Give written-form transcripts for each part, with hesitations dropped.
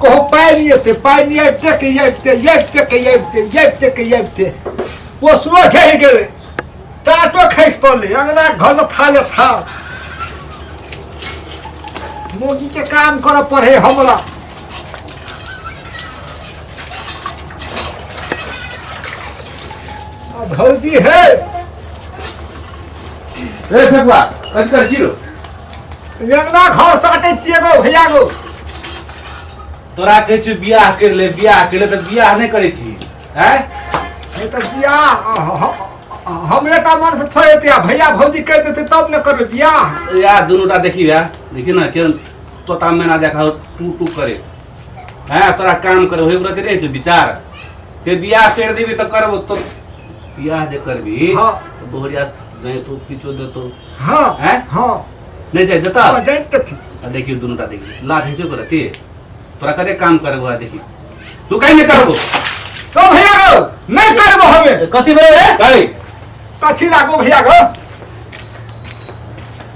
कहो पानी पोसरो ढह गए टाटो खस पड़े अंगना घर थाले था मोगी के काम कर पड़े हमरा भौजी है अंगना घर साटे छिए गो भैया गो तोरा कहे छी बियाह कर ले तो बियाह नहीं करे छी हैं नहीं तो बियाह हमरे का मन से थोड़े दिया भैया भौजी कर देते तब न करबे बियाह यार दोनोटा देखी ना के तोता में ना देखा टू टू करे हैं तोरा काम करे होय रहते रे विचार के बियाह कर देबी तो करबो तो बियाह जे करबी हां तो बोहरिया जाए तो पीछो दे तो हां हैं हां नहीं जाए देता हां जाए थी देखियो दोनोटा देखी लाठ हेजो करते तोरा कदे काम करबो देखी तू काहे नहीं करबो तो भैया गो नहीं करबो हमें कथि बोले रे काई कथि लागो भैया गो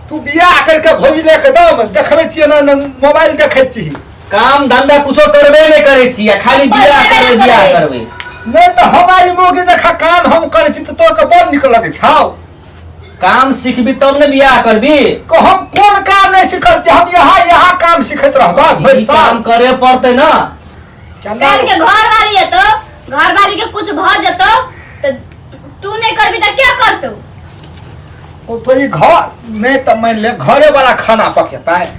तू बियाह करके भौजी लेके दम देखबे छी ना मोबाइल देखै छी काम धंधा कुछो करबे नहीं करे छी खाली बियाह करबे नहीं तो हमारी मोगी देखा काम हम करे छी तो तोर के बड़ निक लगे छाओ काम सीखबी तब ने बियाह करबी को हम कौन काम नहीं सीखत छी हम यहाँ काम सीखत रहबा भाई काम करे पड़ते ना कल के घर वाली है तो घर वाली के कुछ भ जतो तो तू नहीं करबी तो क्या करतो ओ तो ये घर नहीं तो मान ले घरे वाला खाना पकेता है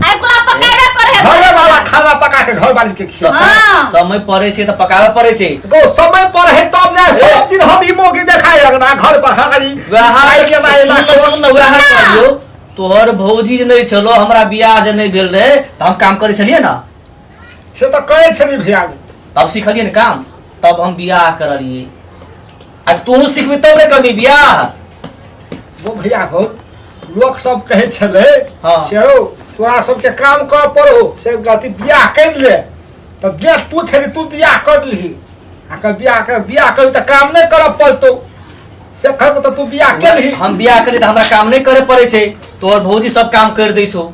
आई को पकाबे करे घरे वाला खाना पका के घर वाली के खिया हां समय पड़े छे तो पकावे पड़े छे गो समय पर है तब ना सब दिन हम ई मोगी देखाय लगना घर पर खाली वहां के बाइला तो वहां करियो तोहर भौजी जे नहीं छलो हमरा बियाह जे नहीं भेल रहे त हम काम करे छलिए ना से तो कहे छली भैया तब सीखलिए न काम तब हम बियाह करलिए आ तू सीखबी तब रे कभी बियाह वो भैया हो लोग सब कहे छले हां सेओ तोरा सब के काम कर पड़ो से गति बियाह कर ले तब जे तू छली तू बियाह कर ली आ के बियाह कर त काम नहीं कर पड़तो से खर तो तू बियाह कर ली हम बियाह करे त हमरा काम नहीं करे पड़े छे तोहर भौजी सब काम कर दै छो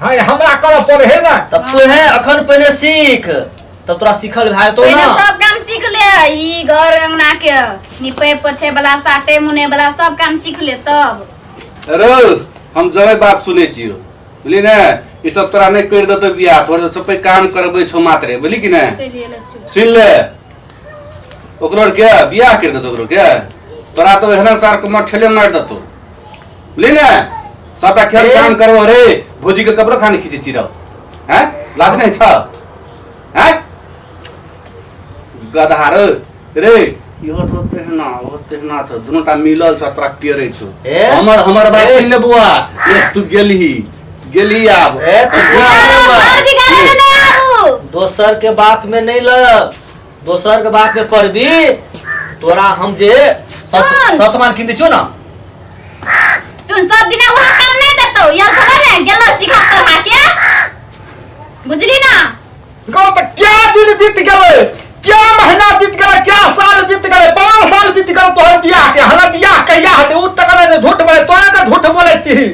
हां हमरा कर पड़े है ना तब तू है अखन पहले सीख तब तोरा सीखल भाई तो ना सब काम सीख ले ई घर अंगना के निपे पोछे वाला साटे मुने वाला सब काम सीख ले तब अरे हम जबे बात सुने छियो बोली ना ये सब तोरा नहीं कर देतो बियाह तोर सब पे काम करबे छो मात्रे बोली कि ना सुन ले ओकरो के बियाह कर देतो ओकरो के तोरा तो एहन सार को ठेले मार देतो बोली ना सबटा खेल काम करबो रे भोजी के कपड़ा खाने खींचे चिराओ हैं लाज नहीं छ हैं गधार रे यो तो तेहना छ दुनोटा मिलल छ तोरा केरे छ हमर बात सुन ले बुआ ये तू गेली आब ए दोसर के बात में नहीं लग दोसर के बात में पड़बी तोरा हम जे सब सामान किन दिछो ना सुन सब दिन वहां काम नहीं देतो या खबर है गेलो सिखा कर हाके बुझली ना गो तो क्या दिन बीत गए क्या महीना बीत गए क्या साल बीत गए 5 साल बीत गए तोहर बियाह के हमरा बियाह कहिया हटे उ तक ने झूठ बोले तोरा का झूठ बोले छी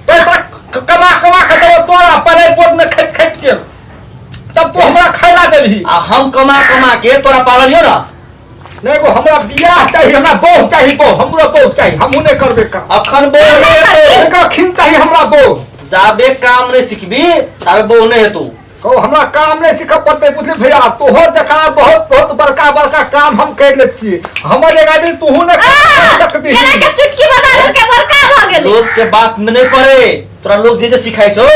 पैसा कमा के दो तोरा परे पोट में खट के तब तो हमरा खाइला देबी आ हम कमा के तोरा पाललियो ना नहीं गो हमरा बियाह चाहिए हमरा बहू चाहिए बहू हमरो बहू चाहिए हमहु नहीं करबे का अखन बोल रे का खिन चाहिए हमरा बहू जाबे काम नहीं सीखबी ताबे बहू नहीं हेतु को हमरा काम नहीं सीख पड़ते बुझली भैया तोहर जका बहुत बड़का काम हम कर ले छी हमर जगह भी तूहू ने देखबी एना के चुटकी बजा दो के बड़का भ गेल लोग के बात में नहीं पड़े तोरा लोग जे सिखाई छो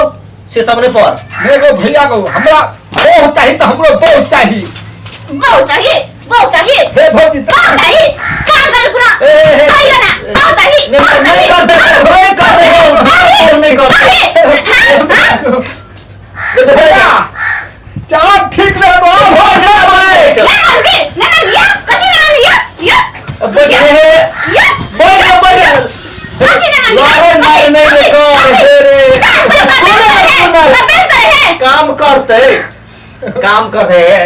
से सब नहीं पढ़ नहीं गो भैया गो हमरा बहू चाहिए तो हमरो बहू चाहिए हे भौजी बहू चाहिए काम कर पूरा कहियो ना बहू चाहिए नहीं कर भैया चाप ठीक ले तो हो जाए नहीं लिया कथि ना लिया ये काम करते काम कर रहे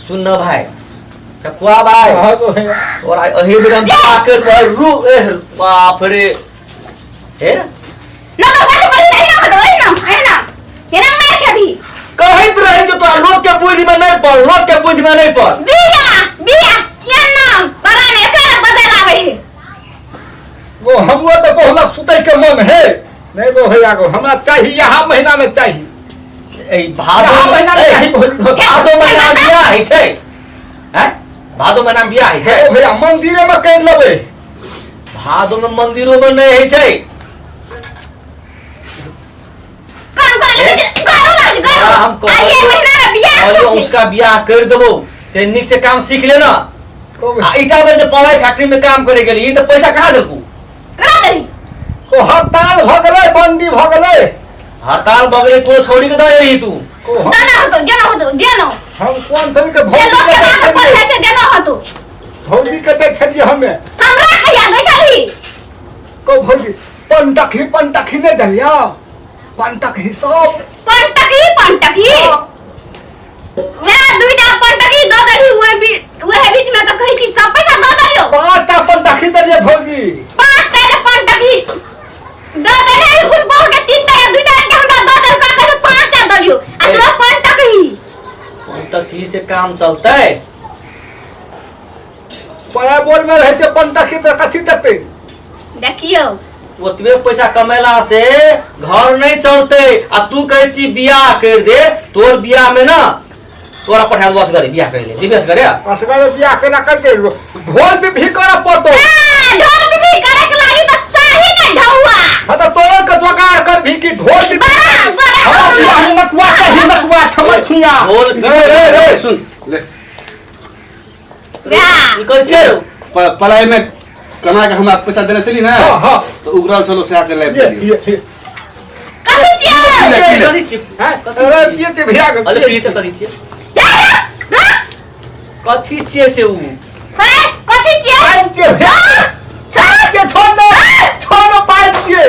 सुन न भाई ठकुआ भाई हाँ तो है और अही बिरम आकर भाई रू बाप रे हे ना तो बात बड़ी नहीं ना है ना मैं क्या भी कहत रहे जो तो लोग के बुद्धि में नहीं पड़ लोग के बुद्धि में नहीं पड़ बिया ये ना कराने एकरा बदल आवे है वो हमको तो बहुलक सुतै के मन है नहीं वो है आगो हमरा चाहिए यहाँ महीना में चाहिए ए भादो महीना में चाहिए भादो महीना बियाह है छै हैं भादो महीना बियाह है छै ओ भैया मंदिर में कर लेबे भादो में मंदिरों में नहीं है छै काम करे करो हम को ये महीना में बियाह और उसका बियाह कर देबो ते निक से काम सीख ले ना ईटा में जो पढ़ाई फैक्ट्री में काम करे गेली ई तो पैसा कहां देबू करा देली को हड़ताल भ गेलै बंदी भ गेलै हड़ताल बगले को छोड़ी के दे रही तू को देना हो तो देना हम कोन सन के ये लोग के हाथ पर है भौजी के देना हो तो भौजी के दे छलिए हमें हमरा कहिया गई छली को भौजी पंटखी ने दलिया पंटखी सब पंटकी वे दुईटा पंटकी दो दली वे बीच में तो कही छी सब पैसा दो दलियो 5टा पंटखी दलिए भौजी 5टा के पंटकी दो दले कुल बहु के 3टा या 2टा के हमरा दो दल का के 5टा दलियो आ तो पंटकी से काम चलते पया बोल में रहे छे पंटखी तो कथि देते देखियो ओतबे पैसा कमेला से घर नहीं चलते आ तू कहे छी बियाह कर दे तोर बियाह में ना तोरा पठा बस करे बियाह कर ले दिवेश करे असगर बियाह केना कर के ढोल भी कर पड़तो ढोल भी करे के लागी तो चाहिए ना ढौआ हां तो तोर के जोगाड़ कर भी की ढोल भी हम हिम्मतवा के हिम्मतवा समझिया बोल रे सुन ले ई कर छे पलाई में कमा के हमरा पैसा देने चली ना हां तो उगराल चलो से आके ले ये कथि छियै कथि छी हैं अरे ये ते भैया के अरे पीते कथि छी कथि छी से उ है कथि छियै पाँच छे छोड़ पाँच छे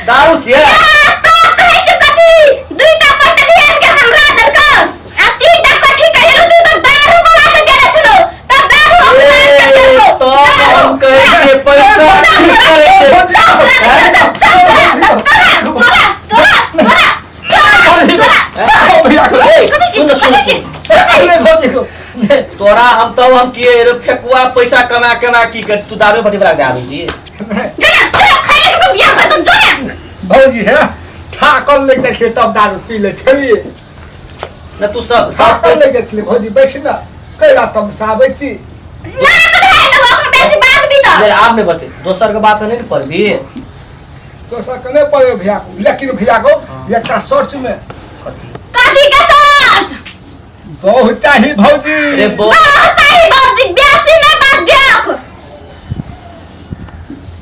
दारू छी तो कहै छ कथि दुईटा पंटकी आन के हमरा दलका आ 3टा कथि कहियो तू तो दारू बना के देले छलो तो दारू तो हम कहे के पैसा की करे तोरा हम तो हम किए रे फेकुआ पैसा कमा कमा की कर तू दारू भटी बना दे आबी जी भौजी है ठाकर ले के तब दारू पी ले छलिए न तू सब ठाकर ले के छलिए भौजी बैठ ना कैला तम साबै छी ना कहे तो ओकरा बेसी बात भी तो ले आप ने बते दोसर के बात नहीं पर भी तो सकने पड़े भैया को लेकिन भैया को ये का सोच में कथि के सोच बहुत चाहिए भौजी रे बो बहुत सही बात बेसी नहीं बात देख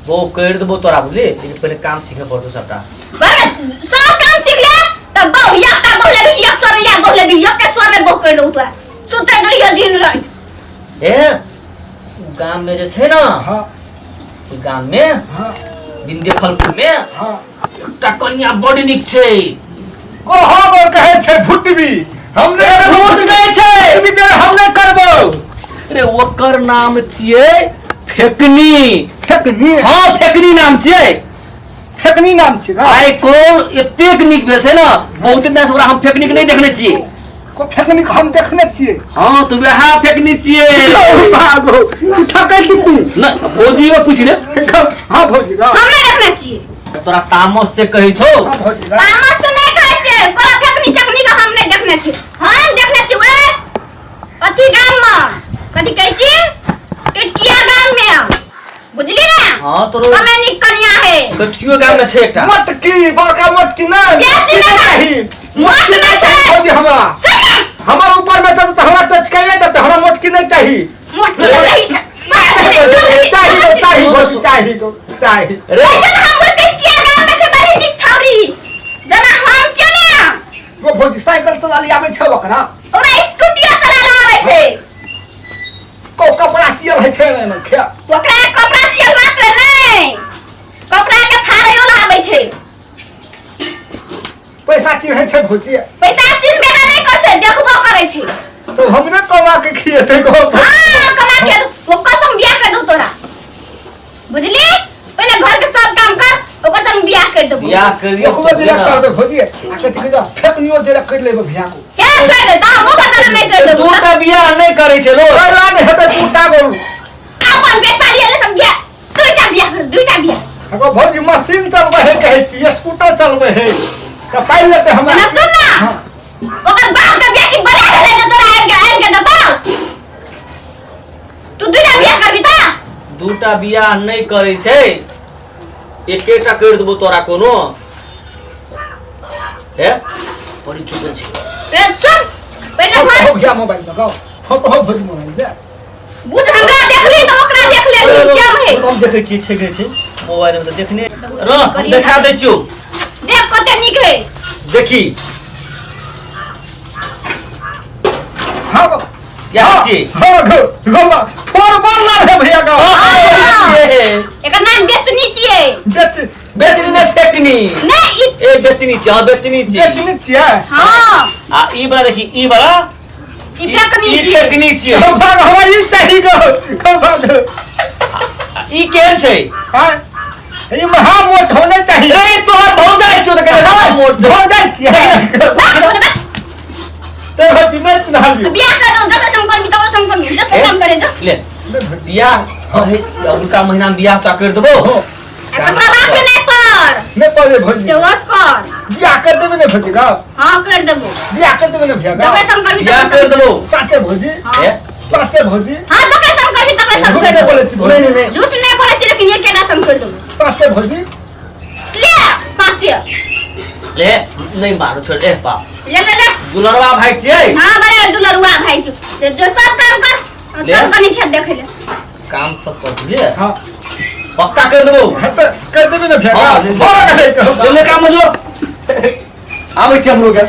वो कर देबो तोरा बुझले लेकिन पहले काम सीखे पड़तो सबटा बरे सब काम सीख ले तब बहुया का बोले भी एक स्वर या बोले भी एक के स्वर में बोल कर दो तो सुते दरिया दिन रात ए गांव में जे छै ना हां गांव में हां विंध्यफलपुर में हां एकटा कन्या बड़ी निक छै को हम और कहे छे भुटबी हमने भूत नहीं छै भुटबी तेरे हमने करबो अरे ओकर नाम छियै फेकनी फेकनी हां फेकनी नाम छियै फेकनी नाम छी ना आइ कोन एतेक निक भेल छै ना बहुत दिन से ओकरा हम फेकनी के नहीं देखने छियै को फेकनी को हम देखने छिए हां तो वह फेकनी छियै भागो थकै छी तू न भौजी को पूछ ले हां भौजी का हमने देखने छिए तोरा तामस से कहि छौ हां भौजी का तामस से नहीं कहै छै कोरा फेकनी चकनी का हमने देखने छिए हम देखने छिए वे कथि गाम में कथि कहै छी टिटकिया गाम में बुझली ना हां तो हमें निक कन्या है कठियो गाम में छै एकटा मटकी बड़का मटकी ना बेसी नहीं चाहिए मोट नहीं छै भौजी हमरा सुन हमार ऊपर में तो हमरा टच करे देते हमरा मोटकी नहीं चाहिए मोट नहीं चाहिए भौजी चाहिए रे हम टिटकिया गाम में छै बड़ी निक छौरी जना हम छिए ना वो भौजी साइकिल चला लिया में छे ओकरा ओकरा स्कूटिया चलाला आबै छै को कपड़ा सियल है छे ना खे ओकरा कपड़ा सियल मात्र नहीं कपड़ा के फाड़ैयो आबै छै पैसा चिन्है छै भौजी पैसा चिन्हबे नहीं कर छै देखबो करे छै तो हमने कमा के खिएते को हां कमा के वो कसम बियाह कर दो तोरा बुझली पहले घर के सब काम कर ओकर संग बियाह कर देबो बियाह करियो ओकरा दिला कर दे भौजी आ कथि के फेक नियो जरा कर लेबे बियाह को क्या कर दे ता वो बता नहीं कर देबो दूटा बियाह नहीं करे छै लो ओला ने हेते टूटा गोल अपन बेटा लिए सब बियाह दुईटा बियाह अब भौजी मशीन चलबे है कहै छी स्कूटर चलबे है त पाइ लेते हमरा ना सुन ना ओकर बाप के बेटी बना के दे तोरा आइ के दतो तू दुईटा बियाह करबी ता दूटा बियाह नहीं करे छै एकेटा कर देबो तोरा कोनो है बड़ी चुगल छै ए सुन पहले घर हो गया मोबाइल लगाओ फोटो हो भौजी मोबाइल दे बुझ हमरा देखली तो ओकरा देख ले श्याम है हम देखै छी छै मोबाइल में तो देखने रह देखा दे छियो देख कते नीक है देखी हां या छी हां गोबा फोर बोल ना है भैया का एकर नाम बेचनी छिए बेचनी ने फेकनी नहीं ए बेचनी छ बेचनी छी बेचनी छिए हां आ ई वाला देखी ई वाला ई फेकनी ई छिए फेकनी छी भाग हमरा ई चाहिए गो ई केहन छै हां ई महा मोट होने चाहिए ए तोहर भौजाई छौ त कहले मोट हो जाए किया ते भौजी में ना लियो बियाह कर दो जब संग कर भी दस काम करे जो ले बियाह उनका महीना में बियाह का कर देबो कपड़ा बाप के नहीं पर मैं पड़े भौजी से वस कर बियाह कर देबे ने भौजी का हां कर देबो बियाह कर देबे ने भैया जब का संग कर बियाह कर देबो साथे भौजी ए साथे भौजी हां जब संग कर भी तब संग कर बोले देबो छी भौजी नहीं झूठ नहीं बोले छी लेकिन ये केना संग कर देबो साथे भौजी ले साचे ले नहीं मारो छोड़ ए बाप ले दुलरवा भाई छियै हां बड़े दुलरुआ भाई जो सब काम कर ले। सब कनी खेत देख ले काम सब कर दिए हां पक्का कर देबो कर देबे ने भैया हाँ, का ले काम जो आबै छी हमरो के